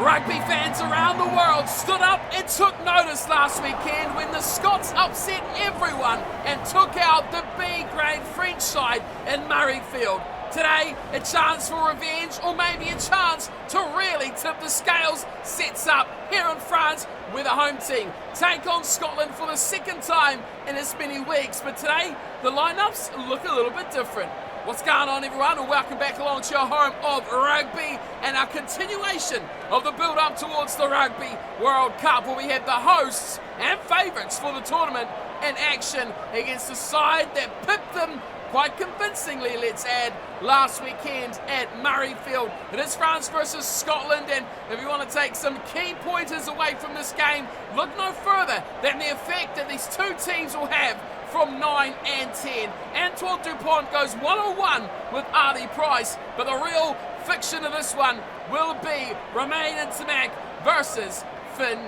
Rugby fans around the world stood up and took notice last weekend when the Scots upset everyone and took out the B-grade French side in Murrayfield. Today, a chance for revenge, or maybe a chance to really tip the scales, sets up here in France with a home team take on Scotland for the second time in as many weeks. But today, the lineups look a little bit different. What's going on, everyone, and welcome back along to your home of rugby and our continuation of the build-up towards the Rugby World Cup, where we have the hosts and favourites for the tournament in action against a side that pipped them quite convincingly, let's add, last weekend at Murrayfield. It is France versus Scotland, and if you want to take some key pointers away from this game, look no further than the effect that these two teams will have from 9 and 10. Antoine Dupont goes 1-on-1 with Artie Price, but the real fiction of this one will be Romain Ntamack versus Finn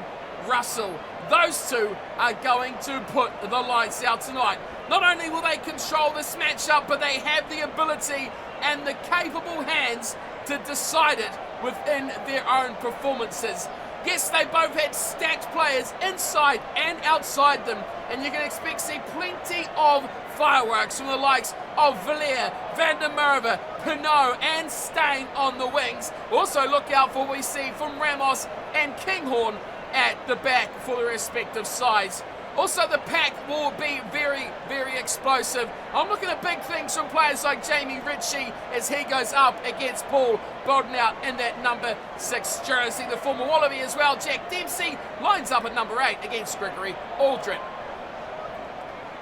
Russell. Those two are going to put the lights out tonight. Not only will they control this matchup, but they have the ability and the capable hands to decide it within their own performances. Yes, they both had stacked players inside and outside them, and you can expect to see plenty of fireworks from the likes of Villiers, Van der Merwe, Pinot and Steyn on the wings. Also look out for what we see from Ramos and Kinghorn at the back for the respective sides. Also, the pack will be very, very explosive. I'm looking at big things from players like Jamie Ritchie as he goes up against Paul Bodenhout in that number 6 jersey. The former Wallaby as well, Jack Dempsey, lines up at number 8 against Gregory Aldrin.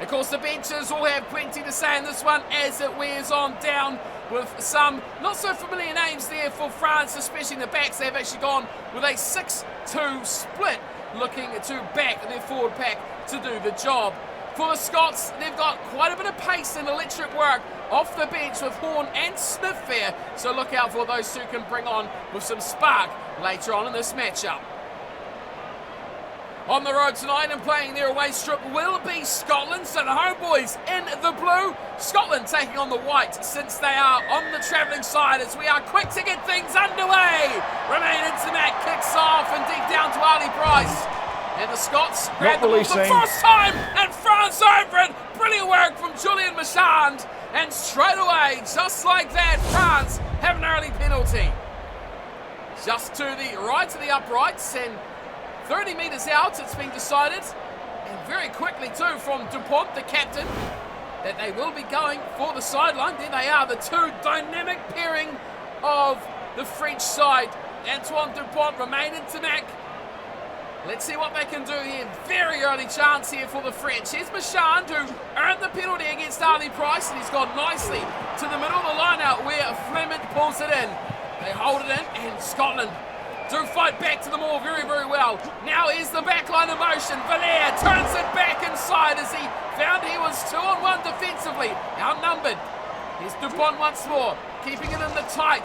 Of course, the benches will have plenty to say in this one as it wears on down, with some not so familiar names there for France, especially in the backs. They've actually gone with a 6-2 split, looking to back their forward pack to do the job. For the Scots, they've got quite a bit of pace and electric work off the bench with Horn and Smith there, so look out for those two can bring on with some spark later on in this matchup. On the road tonight and playing their away strip will be Scotland, so the homeboys in the blue. Scotland taking on the white since they are on the travelling side as we are quick to get things underway. Romain Ntamack kicks off and deep down to Artie Price. And the Scots grab the ball for the first time, and France over it. Brilliant work from Julian Marchand. And straight away, just like that, France have an early penalty. Just to the right of the uprights, and 30 metres out, it's been decided, and very quickly too from Dupont, the captain, that they will be going for the sideline. There they are, the two dynamic pairing of the French side. Antoine Dupont, Romain Ntamack. Let's see what they can do here. Very early chance here for the French. Here's Marchand, who earned the penalty against Artie Price, and he's gone nicely to the middle of the line out where Fleming pulls it in. They hold it in, and Scotland do fight back to the ball very, very well. Now is the back line in motion. Villiers turns it back inside as he found he was 2-on-1 defensively, outnumbered. Here's Dupont once more, keeping it in the tight.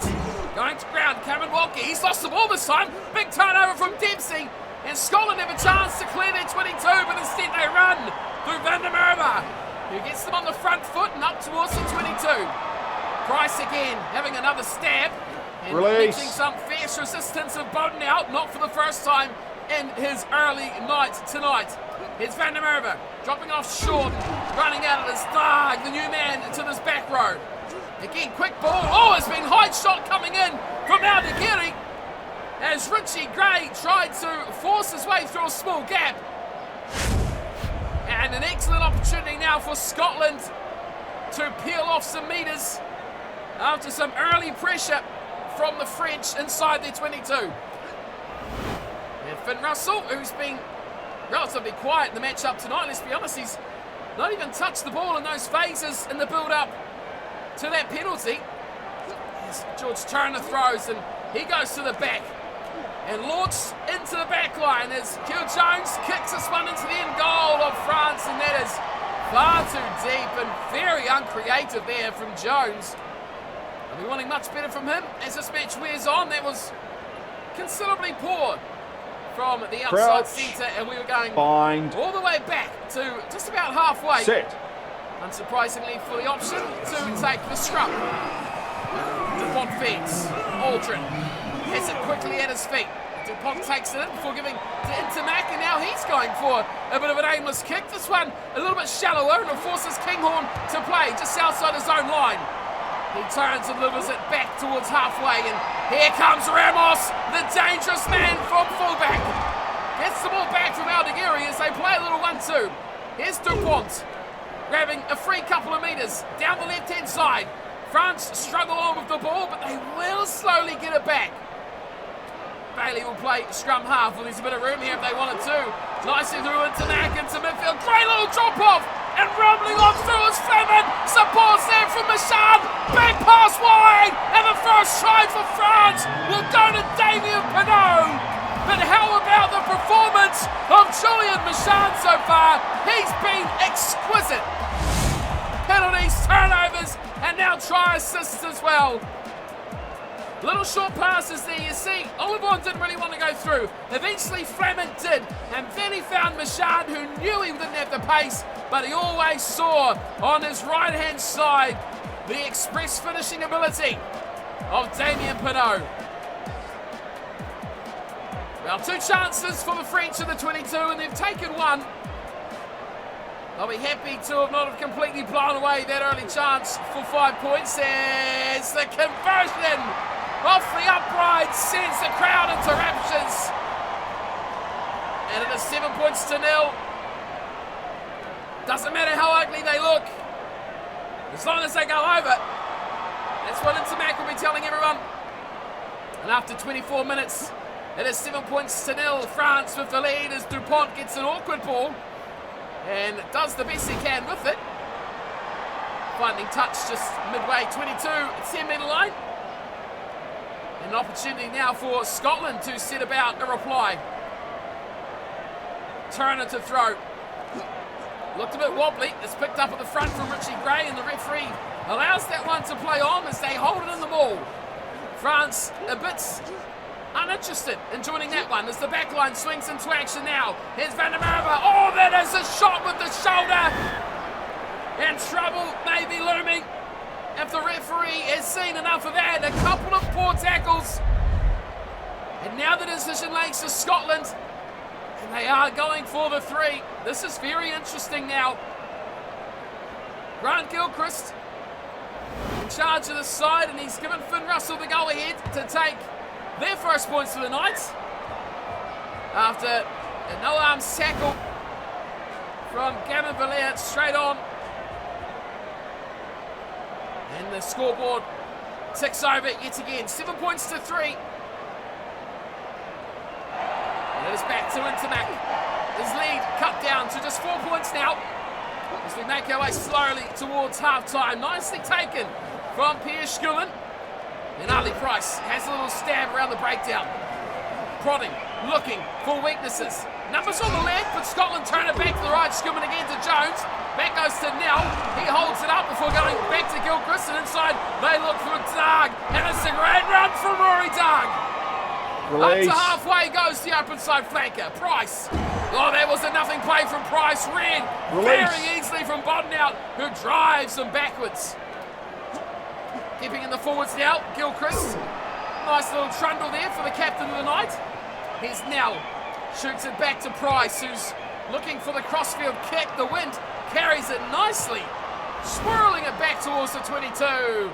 Going to ground, Cameron Walker. He's lost the ball this time. Big turnover from Dempsey. And Scotland have a chance to clear their 22, but instead they run through Van der Merwe, who gets them on the front foot and up towards the 22. Price again, having another stab. And meeting some fierce resistance of Bodenhout, not for the first time in his early night tonight. Here's Van der Merwe, dropping off short, running out of his dog, the new man into this back row. Again, quick ball. Oh, it's been high shot coming in from Aldegiri as Richie Gray tried to force his way through a small gap. And an excellent opportunity now for Scotland to peel off some metres after some early pressure from the French inside their 22. And Finn Russell, who's been relatively quiet in the matchup tonight, let's be honest, he's not even touched the ball in those phases in the build-up to that penalty. As George Turner throws, and he goes to the back and launches into the back line as Hugh Jones kicks this one into the end goal of France, and that is far too deep and very uncreative there from Jones. I'll be wanting much better from him as this match wears on. That was considerably poor from the outside centre, and we were going all the way back to just about halfway. Set. Unsurprisingly for the option to take the scrum. Dupont fence. Aldrin has it quickly at his feet. Dupont takes it in before giving to Intermac, and now he's going for a bit of an aimless kick. This one a little bit shallower, and it forces Kinghorn to play just outside his own line. He turns and delivers it back towards halfway, and here comes Ramos, the dangerous man from fullback. Gets the ball back from Aldegheri as they play a little 1-2. Here's Dupont, grabbing a free couple of metres down the left-hand side. France struggle on with the ball, but they will slowly get it back. Bailey will play scrum half. Well, there's a bit of room here if they wanted to. Nicely through into Mack, into midfield. Great little drop-off. And rumbling on through is Fleming. Supports there from Michard. Big pass wide. And the first try for France will go to Damien Pinot. But how about the performance of Julian Michard so far? He's been exquisite. Penalties, turnovers, and now try assists as well. Little short passes there, you see. Olivon didn't really want to go through. Eventually Fleming did, and then he found Michard, who knew he didn't have the pace, but he always saw on his right-hand side the express finishing ability of Damien Pinot. Well, 2 chances for the French in the 22, and they've taken one. I'll be happy to have completely blown away that early chance for 5 points. As the conversion off the upright sends the crowd into raptures. And it is 7 points to 0. Doesn't matter how ugly they look, as long as they go over. That's what Intermac will be telling everyone. And after 24 minutes, it is 7 points to 0. France with the lead as Dupont gets an awkward ball and does the best he can with it. Finding touch just midway, 22, 10-metre line. An opportunity now for Scotland to set about a reply. Turner to throw. Looked a bit wobbly. It's picked up at the front from Richie Gray, and the referee allows that one to play on as they hold it in the ball. France a bit uninterested in joining that one as the back line swings into action now. Here's Van der Merwe. Oh, that is a shot with the shoulder. And trouble may be looming if the referee has seen enough of that. A couple of poor tackles. And now the decision lays to Scotland. And they are going for the 3. This is very interesting now. Grant Gilchrist in charge of the side, and he's given Finn Russell the go-ahead to take their first points for the night. After a no-arms tackle from Gavin Valère straight on. And the scoreboard ticks over yet again. 7 points to 3. And it is back to Intermac. His lead cut down to just 4 points now as we make our way slowly towards half-time. Nicely taken from Pierre Schulin. And Ali Price has a little stab around the breakdown. Prodding, looking for weaknesses. Numbers on the left, but Scotland turn it back to the right. Schulman again to Jones. Back goes to Nell. He holds it up before going back to Gilchrist. And inside, they look for Darg. And it's a great run from Rory Darg. Release. Up to halfway goes the open side flanker. Price. Oh, that was a nothing play from Price. Red. Very easily from Bodenout, who drives them backwards. Keeping in the forwards now, Gilchrist. Nice little trundle there for the captain of the night. Here's Nell. Shoots it back to Price, who's looking for the crossfield kick. The wind carries it nicely, swirling it back towards the 22.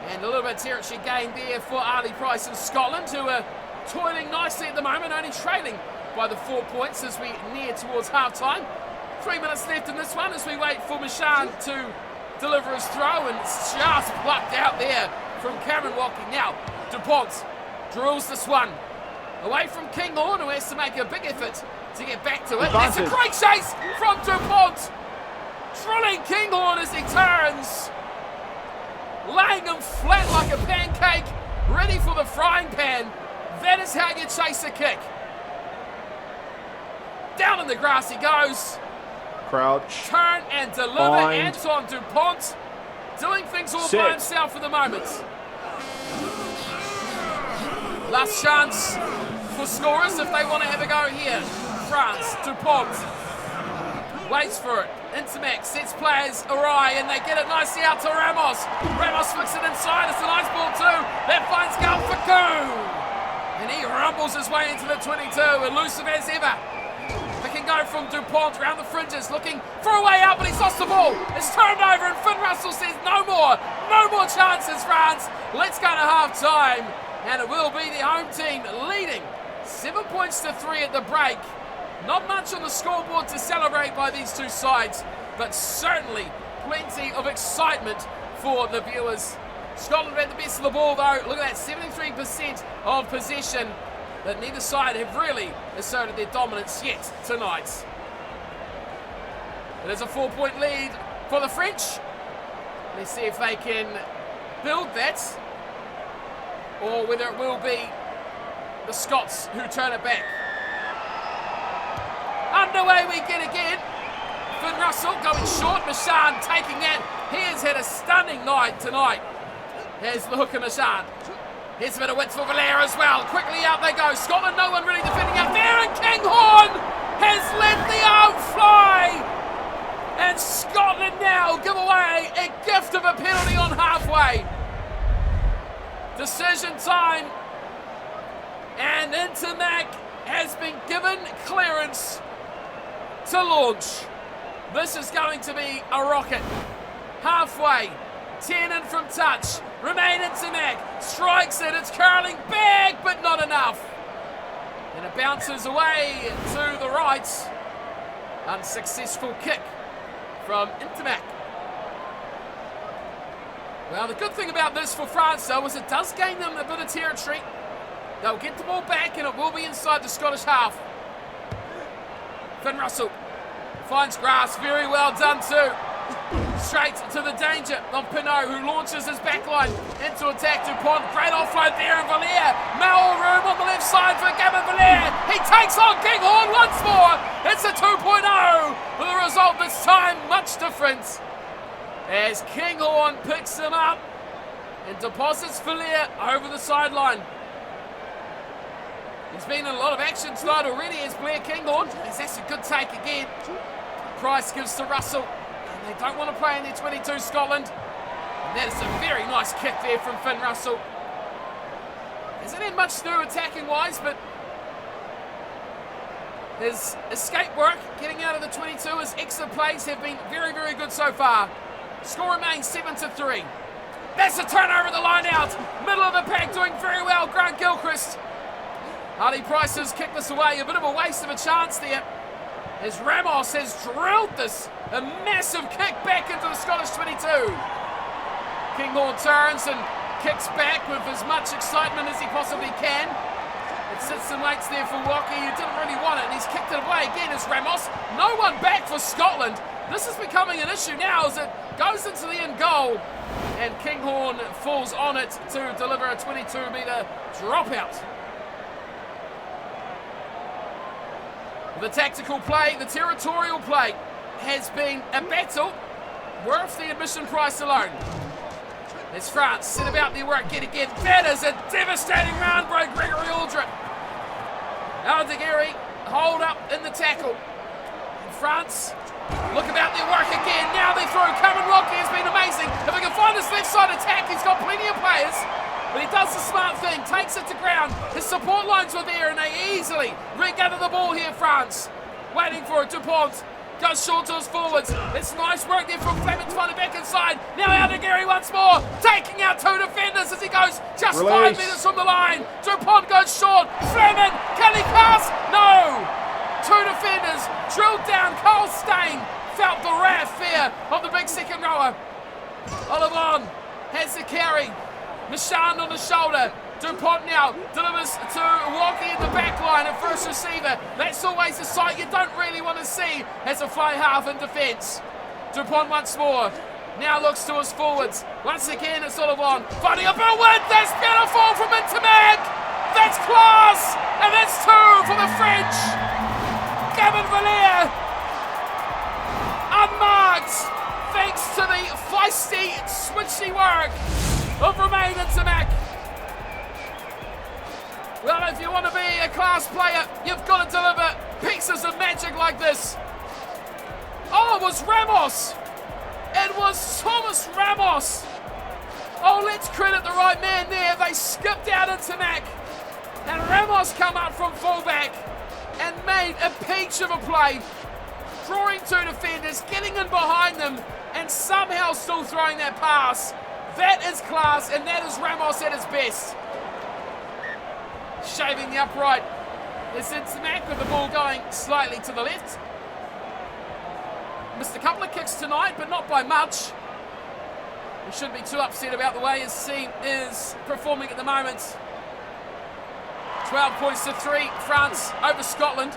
And a little bit of territory gained there for Arlie Price and Scotland, who are toiling nicely at the moment, only trailing by the 4 points as we near towards half-time. 3 minutes left in this one as we wait for Michard to deliver his throw, and it's just plucked out there from Cameron Walking. Now, Dupont drills this one away from Kinghorn, who has to make a big effort to get back to it. That's a great chase from Dupont, drilling Kinghorn as he turns, laying him flat like a pancake, ready for the frying pan. That is how you chase a kick. Down in the grass he goes. Crouch. Turn and deliver. Bind. Anton Dupont doing things all by himself for the moment. Last chance for scorers if they want to have a go here. France, Dupont waits for it. Intermac sets players awry, and they get it nicely out to Ramos. Ramos flicks it inside. It's a nice ball too. That finds Galfaku. And he rumbles his way into the 22, elusive as ever. They can go from Dupont around the fringes, looking for a way out, but he's lost the ball. It's turned over, and Finn Russell says no more chances, France. Let's go to half-time, and it will be the home team leading 7 points to 3 at the break. Not much on the scoreboard to celebrate by these two sides, but certainly plenty of excitement for the viewers. Scotland had the best of the ball though. Look at that, 73% of possession, but neither side have really asserted their dominance yet tonight. It is a 4-point lead for the French. Let's see if they can build that, or whether it will be the Scots who turn it back. Underway we get again. Finn Russell going short, Marchand taking that. He has had a stunning night tonight. Here's the hook of Marchand. Here's a bit of width for Valère as well. Quickly out they go. Scotland, no one really defending out there, and Kinghorn has let the arm fly. And Scotland now give away a gift of a penalty on halfway. Decision time. And Intermac has been given clearance to launch. This is going to be a rocket. Halfway, 10 in from touch. Remain Intermac, strikes it, it's curling back, but not enough. And it bounces away to the right. Unsuccessful kick from Intermac. Well, the good thing about this for France, though, is it does gain them a bit of territory. They'll get the ball back, and it will be inside the Scottish half. Finn Russell finds grass, very well done too. Straight to the danger of Pinot, who launches his backline into attack. Dupont, great offload there, and Valère. More room on the left side for Gavin Valère. He takes on Kinghorn once more. It's a 2.0, with a result this time much different, as Kinghorn picks him up and deposits Valère over the sideline. He's been in a lot of action tonight already as Blair Kinghorn. That's a good take again. Price gives to Russell. And they don't want to play in their 22, Scotland. And that is a very nice kick there from Finn Russell. Hasn't had much to do attacking-wise, but his escape work, getting out of the 22, his exit plays have been very, very good so far. Score remains 7-3. That's a turnover at the line out. Middle of the pack doing very well, Grant Gilchrist. Hardy Price has kicked this away, a bit of a waste of a chance there, as Ramos has drilled this, a massive kick back into the Scottish 22. Kinghorn turns and kicks back with as much excitement as he possibly can. It sits and waits there for Walkie, who didn't really want it, and he's kicked it away again as Ramos. No one back for Scotland. This is becoming an issue now as it goes into the end goal, and Kinghorn falls on it to deliver a 22-metre dropout. The tactical play, the territorial play, has been a battle worth the admission price alone. As France set about their work yet again. That is a devastating round by Gregory Aldrin. Aldegheri hold up in the tackle. And France look about their work again. Now they throw. Cameron Rocky has been amazing. If he can find his left side attack, he's got plenty of players. But he does the smart thing, takes it to ground. His support lines were there, and they easily regather the ball here, France. Waiting for it, Dupont goes short to his forwards. It's nice work there from Clemens, finding back inside. Now Aldegheri once more, taking out two defenders as he goes just 5 metres from the line. Dupont goes short. Fleming, can he pass? No! Two defenders drilled down. Carl Stein felt the wrath there of the big second rower. Olivon has the carry. Marchand on the shoulder. Dupont now delivers to Walkie in the back line at first receiver. That's always a sight you don't really want to see as a fly half in defence. Dupont once more. Now looks to his forwards. Once again it's Olivon. Finding a bit of width. That's beautiful from Intermac. That's class. And that's two for the French. Gavin Valère. Unmarked. Thanks to the feisty, switchy work of Romain Intermac. Well, if you want to be a class player, you've got to deliver pieces of magic like this. Oh, it was Ramos. It was Thomas Ramos. Oh, let's credit the right man there. They skipped out Intermac. And Ramos come up from fullback and made a peach of a play, drawing two defenders, getting in behind them, and somehow still throwing that pass. That is class, and that is Ramos at his best. Shaving the upright. It's Mac with the ball going slightly to the left. Missed a couple of kicks tonight, but not by much. We shouldn't be too upset about the way his team is performing at the moment. 12 points to 3, France over Scotland.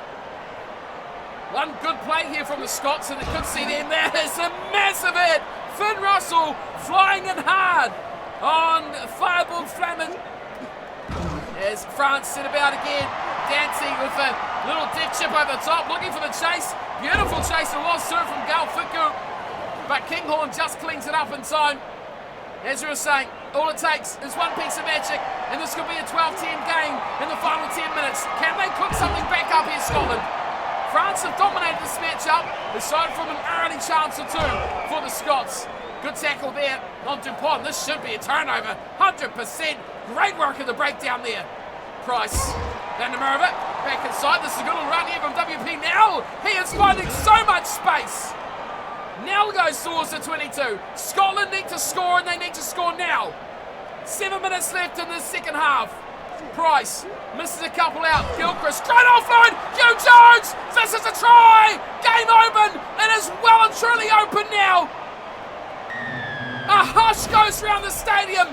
One good play here from the Scots, and it could see them. That is a massive hit. Finn Russell flying in hard on Fireball Flamin. As France set about again, dancing with a little deck chip over the top, looking for the chase. Beautiful chase it was too from Galfiku, but Kinghorn just cleans it up in time. As we were saying, all it takes is one piece of magic, and this could be a 12-10 game in the final 10 minutes. Can they cook something back up here, Scotland? France have dominated this matchup, aside from an early chance or two for the Scots. Good tackle there on Dupont. This should be a turnover, 100%. Great work in the breakdown there. Price, Vandermerva, back inside. This is a good little run here from WP. Now he is finding so much space. Now goes towards the 22. Scotland need to score, and they need to score now. 7 minutes left in the second half. Price misses a couple out. Gilchrist, great offload. Hugh Jones, this is a try. Game open. It is well and truly open now. A hush goes around the stadium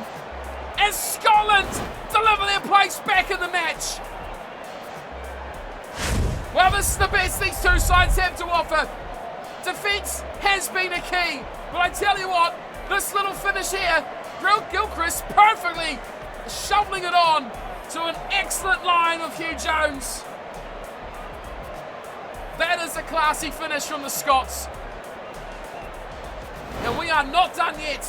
as Scotland deliver their place back in the match. Well, this is the best these two sides have to offer. Defence has been a key, but I tell you what, this little finish here, Gilchrist perfectly shoveling it on to an excellent line of Hugh Jones. That is a classy finish from the Scots. And we are not done yet.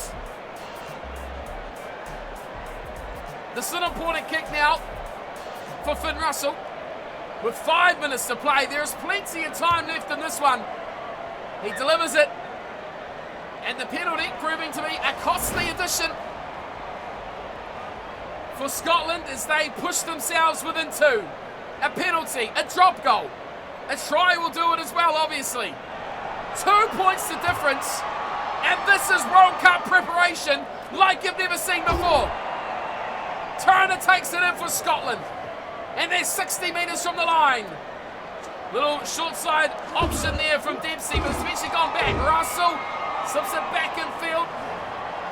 This is an important kick now for Finn Russell. With 5 minutes to play, there is plenty of time left in this one. He delivers it. And the penalty proving to be a costly addition for Scotland as they push themselves within 2. A penalty, a drop goal. A try will do it as well, obviously. 2 points to difference. And this is World Cup preparation like you've never seen before. Turner takes it in for Scotland. And they're 60 metres from the line. Little short side option there from Dempsey, but it's eventually gone back. Russell slips it back in field.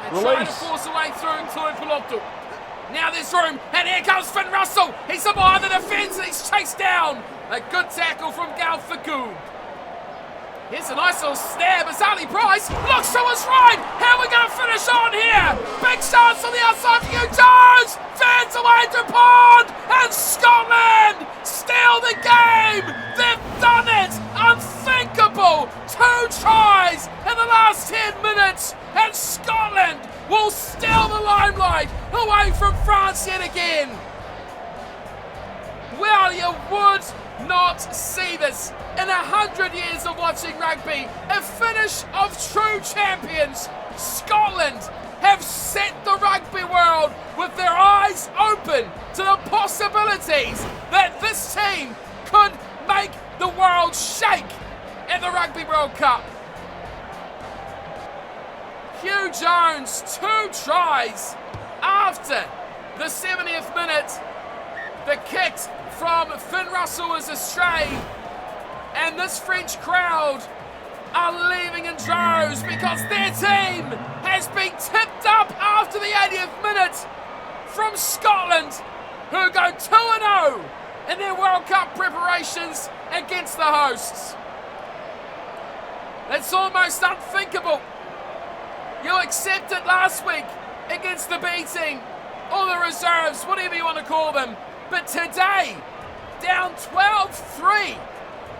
And trying to force a way through to Pelotto. Now there's room, and here comes Finn Russell. He's in behind the defence, and he's chased down. A good tackle from Galfiku. Here's a nice little stab as Ali Price looks to his right. How are we going to finish on here? Big chance on the outside for Hugh Jones. Fans away to Pond. And Scotland steal the game. They've done it. Unthinkable. 2 tries in the last 10 minutes. And Scotland will steal the limelight away from France yet again. Well, you would not see this in 100 years of watching rugby. A finish of true champions. Scotland have set the rugby world with their eyes open to the possibilities that this team could make the world shake at the Rugby World Cup. Hugh Jones, 2 tries after the 70th minute. The kick from Finn Russell is astray, and this French crowd are leaving in droves because their team has been tipped up after the 80th minute from Scotland, who go 2-0 in their World Cup preparations against the hosts. It's almost unthinkable. You accepted last week against the B team, or the reserves, whatever you want to call them. But today, down 12-3,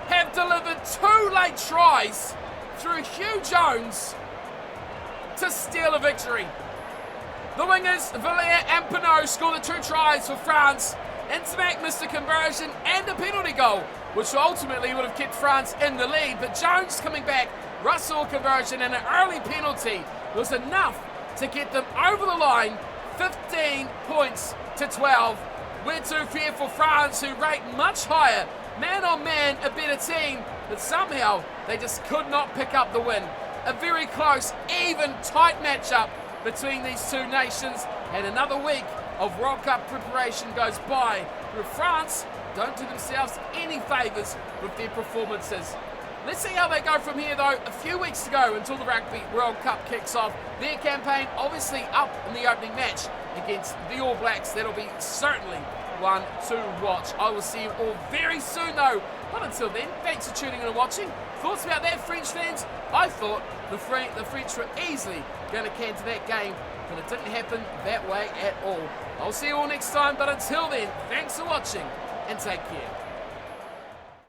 have delivered 2 late tries through Hugh Jones to steal a victory. The wingers, Villiers and Pinot, scored the 2 tries for France. Intermac missed a conversion and a penalty goal, which ultimately would have kept France in the lead. But Jones coming back, Russell conversion and an early penalty was enough to get them over the line, 15 points to 12. We're too fair for France, who rate much higher. Man on man, a better team, but somehow they just could not pick up the win. A very close, even, tight matchup between these two nations, and another week of World Cup preparation goes by, where France don't do themselves any favours with their performances. Let's see how they go from here though. A few weeks to go until the Rugby World Cup kicks off. Their campaign obviously up in the opening match against the All Blacks. That'll be certainly one to watch. I will see you all very soon though. But until then, thanks for tuning in and watching. Thoughts about that, French fans? I thought the French were easily going to can to that game, but it didn't happen that way at all. I'll see you all next time, but until then, thanks for watching and take care.